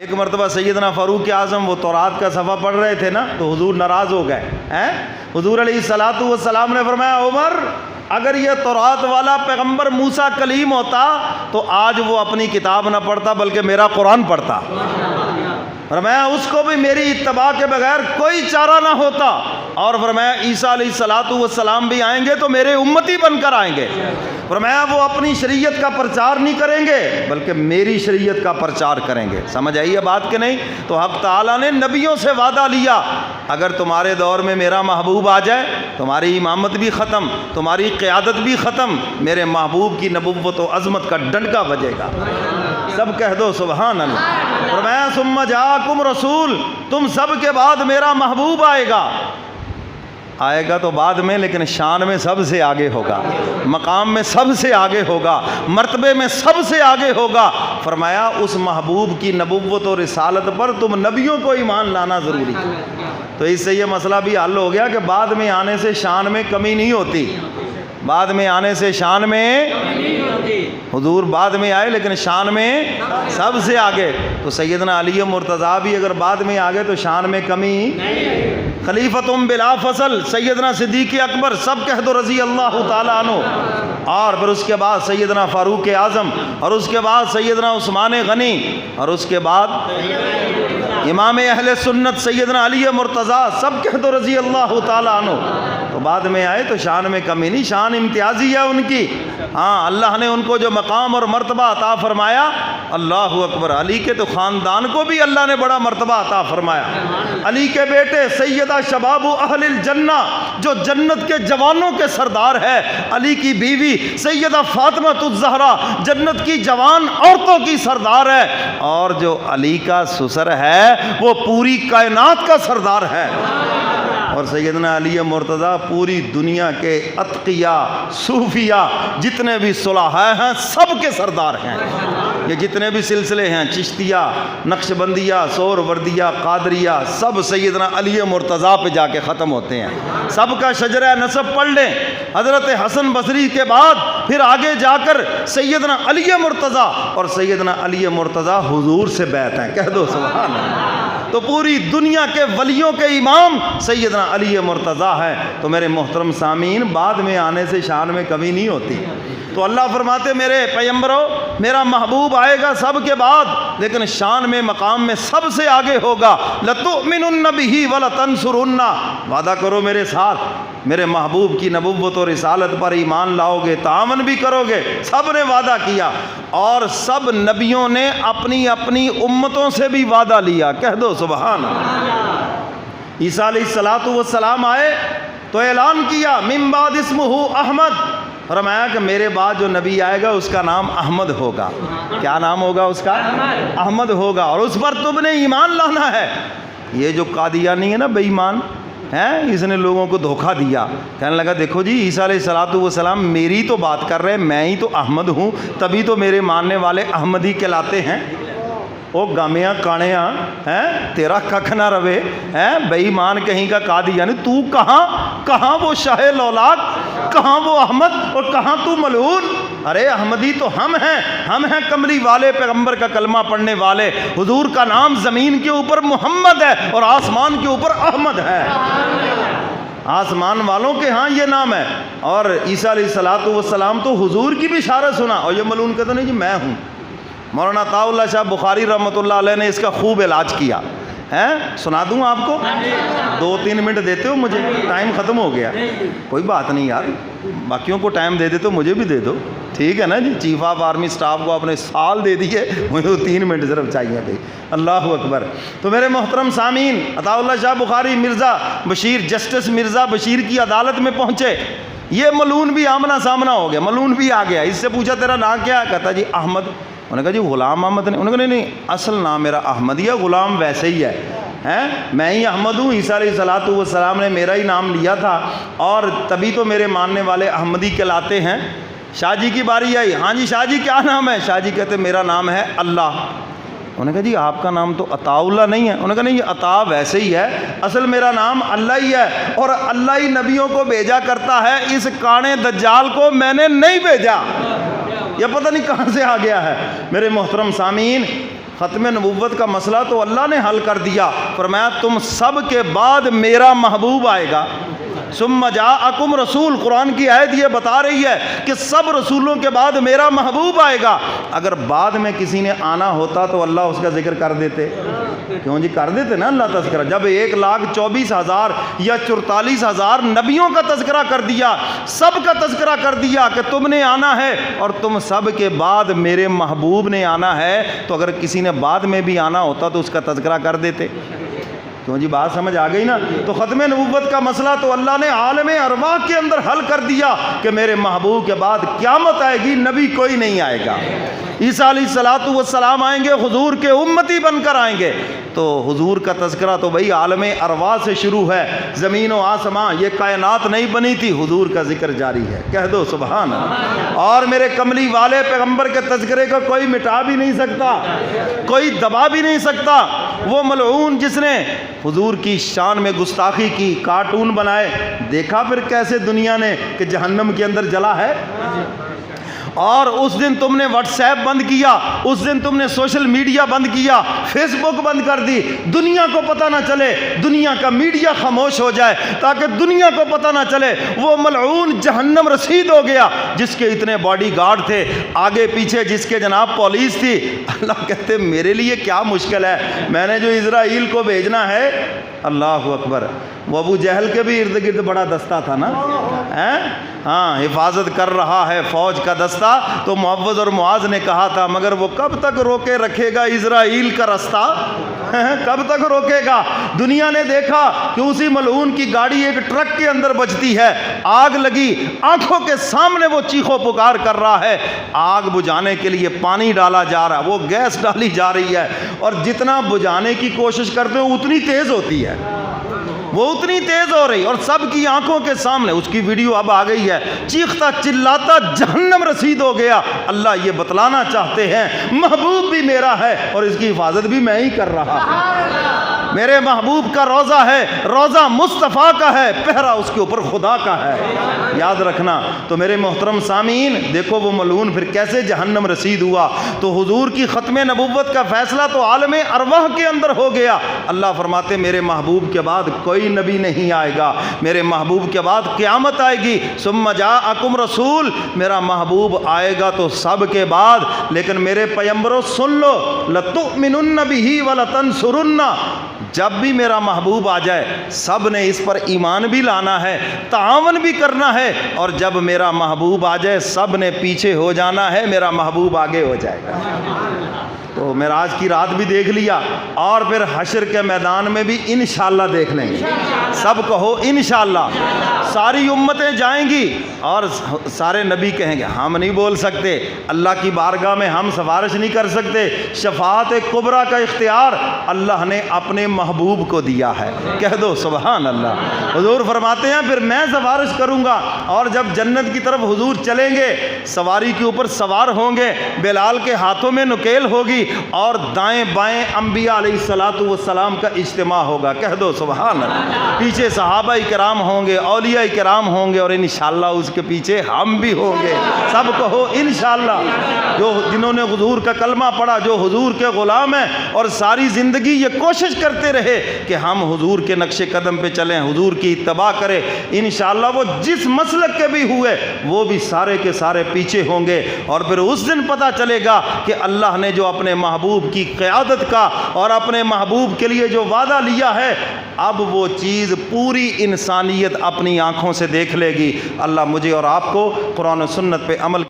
ایک مرتبہ سیدنا فاروق اعظم وہ تورات کا صفحہ پڑھ رہے تھے نا، تو حضور ناراض ہو گئے ہیں۔ حضور علیہ الصلوۃ والسلام نے فرمایا عمر اگر یہ تورات والا پیغمبر موسیٰ کلیم ہوتا تو آج وہ اپنی کتاب نہ پڑھتا بلکہ میرا قرآن پڑھتا، فرمایا اس کو بھی میری اتباع کے بغیر کوئی چارہ نہ ہوتا، اور فرمایا عیسیٰ علیہ الصلوۃ والسلام بھی آئیں گے تو میرے امتی بن کر آئیں گے، فرمایا وہ اپنی شریعت کا پرچار نہیں کریں گے بلکہ میری شریعت کا پرچار کریں گے۔ سمجھ آئیے بات کہ نہیں؟ تو حق تعالیٰ نے نبیوں سے وعدہ لیا اگر تمہارے دور میں میرا محبوب آ جائے تمہاری امامت بھی ختم، تمہاری قیادت بھی ختم، میرے محبوب کی نبوت و عظمت کا ڈنکا بجے گا۔ سب کہہ دو سبحان اللہ۔ فرمایا ثم جاءکم رسول، تم سب کے بعد میرا محبوب آئے گا تو بعد میں، لیکن شان میں سب سے آگے ہوگا، مقام میں سب سے آگے ہوگا، مرتبے میں سب سے آگے ہوگا۔ فرمایا اس محبوب کی نبوت و رسالت پر تم نبیوں کو ایمان لانا ضروری ہے۔ تو اس سے یہ مسئلہ بھی حل ہو گیا کہ بعد میں آنے سے شان میں کمی نہیں ہوتی، بعد میں آنے سے شان میں، حضور بعد میں آئے لیکن شان میں سب سے آگے، تو سیدنا علی مرتضیٰ بھی اگر بعد میں آگے تو شان میں کمی۔ خلیفتم بلا فصل سیدنا صدیق اکبر، سب کہہ دو رضی اللہ تعالیٰ عنہ، اور پھر اس کے بعد سیدنا فاروق اعظم، اور اس کے بعد سیدنا عثمان غنی، اور اس کے بعد امام اہل سنت سیدنا علی مرتضیٰ، سب کہہ دو رضی اللہ تعالیٰ عنہ۔ تو بعد میں آئے تو شان میں کمی نہیں، شان امتیازی ہے ان کی۔ ہاں اللہ نے ان کو جو مقام اور مرتبہ عطا فرمایا، اللہ اکبر، علی کے تو خاندان کو بھی اللہ نے بڑا مرتبہ عطا فرمایا۔ علی کے بیٹے سیدہ شباب اہل الجنہ، جو جنت کے جوانوں کے سردار ہے، علی کی بیوی سیدہ فاطمہ الزہرا جنت کی جوان عورتوں کی سردار ہے، اور جو علی کا سسر ہے وہ پوری کائنات کا سردار ہے، اور سیدنا علی مرتضیٰ پوری دنیا کے اتقیاء صوفیاء جتنے بھی صلحاء ہیں سب کے سردار ہیں۔ یہ جتنے بھی سلسلے ہیں، چشتیہ، نقشبندیہ، سہروردیہ، قادریہ، سب سیدنا علی مرتضیٰ پہ جا کے ختم ہوتے ہیں۔ سب کا شجرہ نسب پڑھ لیں، حضرت حسن بصری کے بعد پھر آگے جا کر سیدنا علی مرتضیٰ، اور سیدنا علی مرتضیٰ حضور سے بیعت ہیں، کہہ دو سبحان اللہ۔ تو پوری دنیا کے ولیوں کے امام سیدنا علی مرتضیٰ ہے۔ تو میرے محترم سامعین، بعد میں آنے سے شان میں کمی نہیں ہوتی۔ تو اللہ فرماتے میرے پیغمبرو میرا محبوب آئے گا سب کے بعد، لیکن شان میں مقام میں سب سے آگے ہوگا۔ لَتُؤْمِنُنَّ بِهِ وَلَتَنْصُرُنَّ، وعدہ کرو میرے ساتھ، میرے محبوب کی نبوت و رسالت پر ایمان لاؤ گے، تعاون بھی کرو گے۔ سب نے وعدہ کیا، اور سب نبیوں نے اپنی اپنی امتوں سے بھی وعدہ لیا، کہہ دو سبحان اللہ۔ عیسیٰ علیہ الصلوۃ والسلام آئے تو اعلان کیا من بعد اسمہ احمد، فرمایا کہ میرے بعد جو نبی آئے گا اس کا نام احمد ہوگا۔ کیا نام ہوگا اس کا؟ احمد ہوگا، اور اس پر تم نے ایمان لانا ہے۔ یہ جو قادیانی ہے نا بے ایمان ہیں، اس نے لوگوں کو دھوکہ دیا، کہنے لگا دیکھو جی عیسیٰ علیہ الصلوۃ والسلام میری تو بات کر رہے ہیں، میں ہی تو احمد ہوں، تبھی تو میرے ماننے والے احمدی کہلاتے ہیں۔ او گامیاں کانیاں ہیں، تیرا ککھ نہ روے ہیں، بے ایمان کہیں کا قادیانی، تو کہاں وہ شاہ لولاک، کہاں وہ احمد، اور کہاں تو ملعون؟ ارے احمدی تو ہم ہیں کملی والے، پیغمبر کا کلمہ پڑھنے والے۔ حضور کا نام زمین کے اوپر محمد ہے اور آسمان کے اوپر احمد ہے، آسمان والوں کے ہاں یہ نام ہے۔ اور عیسیٰ علیہ الصلوۃ والسلام تو حضور کی بھی اشارت سنا، اور یہ ملعون کہتے نہیں جی میں ہوں۔ مولانا عطاء اللہ شاہ بخاری رحمۃ اللہ علیہ نے اس کا خوب علاج کیا ہے، سنا دوں آپ کو؟ 2-3 منٹ دیتے ہو مجھے؟ ٹائم ختم ہو گیا، کوئی بات نہیں یار، باقیوں کو ٹائم دے دیتے ہو مجھے بھی دے دو، ٹھیک ہے نا جی؟ چیف آف آرمی سٹاف کو اپنے سال دے دیے، مجھے 3 منٹ صرف چاہیے بھائی، اللہ اکبر۔ تو میرے محترم سامعین، عطاء اللہ شاہ بخاری مرزا بشیر، جسٹس مرزا بشیر کی عدالت میں پہنچے، یہ ملعون بھی آمنا سامنا ہو گیا، ملعون بھی آ گیا، اس سے پوچھا تیرا نام کیا ہے؟ کہتا جی احمد۔ انہوں نے کہا جی غلام احمد نہیں؟ انہوں نے کہا نہیں اصل نام میرا احمد ہی ہے، غلام ویسے ہی ہے، میں ہی احمد ہوں، عیسیٰ علیہ الصلوۃ والسلام نے میرا ہی نام لیا تھا، اور تبھی تو میرے ماننے والے احمدی کہلاتے ہیں۔ شاہ جی کی باری آئی، ہاں جی شاہ جی کیا نام ہے؟ شاہ جی کہتے میرا نام ہے اللہ۔ انہوں نے کہا جی آپ کا نام تو عطاء اللہ نہیں ہے؟ انہوں نے کہا نہیں یہ عطاء ویسے ہی ہے، اصل میرا نام اللہ ہی ہے، اور اللہ ہی نبیوں کو بھیجا کرتا ہے، اس کانے دجال کو میں نے نہیں بھیجا۔ یہ پتہ نہیں کہاں سے آ گیا ہے۔ میرے محترم سامعین، ختم نبوت کا مسئلہ تو اللہ نے حل کر دیا، فرمایا تم سب کے بعد میرا محبوب آئے گا۔ ثم جاءکم رسول، قرآن کی آیت یہ بتا رہی ہے کہ سب رسولوں کے بعد میرا محبوب آئے گا۔ اگر بعد میں کسی نے آنا ہوتا تو اللہ اس کا ذکر کر دیتے، کیوں جی کر دیتے نا اللہ تذکرہ۔ جب 1,24,000 یا 44,000 نبیوں کا تذکرہ کر دیا، سب کا تذکرہ کر دیا کہ تم نے آنا ہے اور تم سب کے بعد میرے محبوب نے آنا ہے، تو اگر کسی نے بعد میں بھی آنا ہوتا تو اس کا تذکرہ کر دیتے۔ کیوں جی بات سمجھ آ گئی نا؟ تو ختم نبوت کا مسئلہ تو اللہ نے عالم ارواح کے اندر حل کر دیا کہ میرے محبوب کے بعد قیامت آئے گی، نبی کوئی نہیں آئے گا۔ عیسیٰ علیہ السلام آئیں گے، حضور کے امتی بن کر آئیں گے۔ تو حضور کا تذکرہ تو بھئی عالم ارواح سے شروع ہے، زمین و آسمان یہ کائنات نہیں بنی تھی، حضور کا ذکر جاری ہے، کہہ دو سبحان اللہ۔ اور میرے کملی والے پیغمبر کے تذکرے کو کوئی مٹا بھی نہیں سکتا، کوئی دبا بھی نہیں سکتا۔ وہ ملعون جس نے حضور کی شان میں گستاخی کی، کارٹون بنائے، دیکھا پھر کیسے دنیا نے کہ جہنم کے اندر جلا ہے۔ اور اس دن تم نے واٹس ایپ بند کیا، اس دن تم نے سوشل میڈیا بند کیا، فیس بک بند کر دی، دنیا کو پتہ نہ چلے، دنیا کا میڈیا خاموش ہو جائے تاکہ دنیا کو پتہ نہ چلے۔ وہ ملعون جہنم رسید ہو گیا جس کے اتنے باڈی گارڈ تھے، آگے پیچھے جس کے جناب پولیس تھی۔ اللہ کہتے میرے لیے کیا مشکل ہے، میں نے جو اسرائیل کو بھیجنا ہے، اللہ اکبر۔ وہ ابو جہل کے بھی ارد گرد بڑا دستہ تھا نا، ہاں حفاظت کر رہا ہے فوج کا دستہ۔ تو معوذ اور معاذ نے کہا تھا مگر وہ کب تک روکے رکھے گا اسرائیل کا رستہ، کب تک روکے گا؟ دنیا نے دیکھا کہ اسی ملعون کی گاڑی ایک ٹرک کے اندر بجتی ہے، آگ لگی، آنکھوں کے سامنے وہ چیخو پکار کر رہا ہے، آگ بجھانے کے لیے پانی ڈالا جا رہا ہے، وہ گیس ڈالی جا رہی ہے، اور جتنا بجھانے کی کوشش کرتے ہو اتنی تیز ہوتی ہے، وہ اتنی تیز ہو رہی، اور سب کی آنکھوں کے سامنے اس کی ویڈیو اب آ گئی ہے، چیختا چلاتا جہنم رسید ہو گیا۔ اللہ یہ بتلانا چاہتے ہیں محبوب بھی میرا ہے اور اس کی حفاظت بھی میں ہی کر رہا ہوں۔ میرے محبوب کا روزہ ہے، روزہ مصطفیٰ کا ہے، پہرا اس کے اوپر خدا کا ہے، یاد رکھنا۔ تو میرے محترم سامعین دیکھو وہ ملعون پھر کیسے جہنم رسید ہوا۔ تو حضور کی ختم نبوت کا فیصلہ تو عالم ارواح کے اندر ہو گیا۔ اللہ فرماتے میرے محبوب کے بعد کوئی نبی نہیں آئے گا، میرے محبوب کے بعد قیامت آئے گی۔ ثم جاءکم رسول، میرا محبوب آئے گا تو سب کے بعد، لیکن میرے پیغمبروں سن لو، لتؤمنن بہ ولتنصرن، جب بھی میرا محبوب آ جائے سب نے اس پر ایمان بھی لانا ہے، تعاون بھی کرنا ہے، اور جب میرا محبوب آ جائے سب نے پیچھے ہو جانا ہے، میرا محبوب آگے ہو جائے گا۔ تو معراج کی رات بھی دیکھ لیا، اور پھر حشر کے میدان میں بھی انشاءاللہ دیکھ لیں گے، سب کہو انشاءاللہ۔ ساری امتیں جائیں گی اور سارے نبی کہیں گے ہم نہیں بول سکتے، اللہ کی بارگاہ میں ہم سفارش نہیں کر سکتے، شفاعت کبریٰ کا اختیار اللہ نے اپنے محبوب کو دیا ہے، کہہ دو سبحان اللہ۔ حضور فرماتے ہیں پھر میں سفارش کروں گا، اور جب جنت کی طرف حضور چلیں گے سواری کے اوپر سوار ہوں گے، بلال کے ہاتھوں میں نکیل ہوگی، اور دائیں بائیں انبیاء علیہ السلام کا اجتماع ہوگا، کہہ دو سبحان اللہ۔ پیچھے صحابہ کرام ہوں گے، اولیاء کرام ہوں گے، اور انشاءاللہ اس کے پیچھے ہم بھی ہوں گے، سب کہو انشاءاللہ۔ جو جنہوں نے حضور کا کلمہ پڑھا، جو حضور کے غلام ہیں اور ساری زندگی یہ کوشش کرتے رہے کہ ہم حضور کے نقش قدم پہ چلیں، حضور کی اتباع کریں، انشاءاللہ وہ جس مسلک کے بھی ہوئے وہ بھی سارے کے سارے پیچھے ہوں گے۔ اور پھر اس دن پتہ چلے گا کہ اللہ نے جو اپنے محبوب کی قیادت کا اور اپنے محبوب کے لیے جو وعدہ لیا ہے، اب وہ چیز پوری انسانیت اپنی آنکھوں سے دیکھ لے گی۔ اللہ مجھے اور آپ کو قرآن و سنت پہ عمل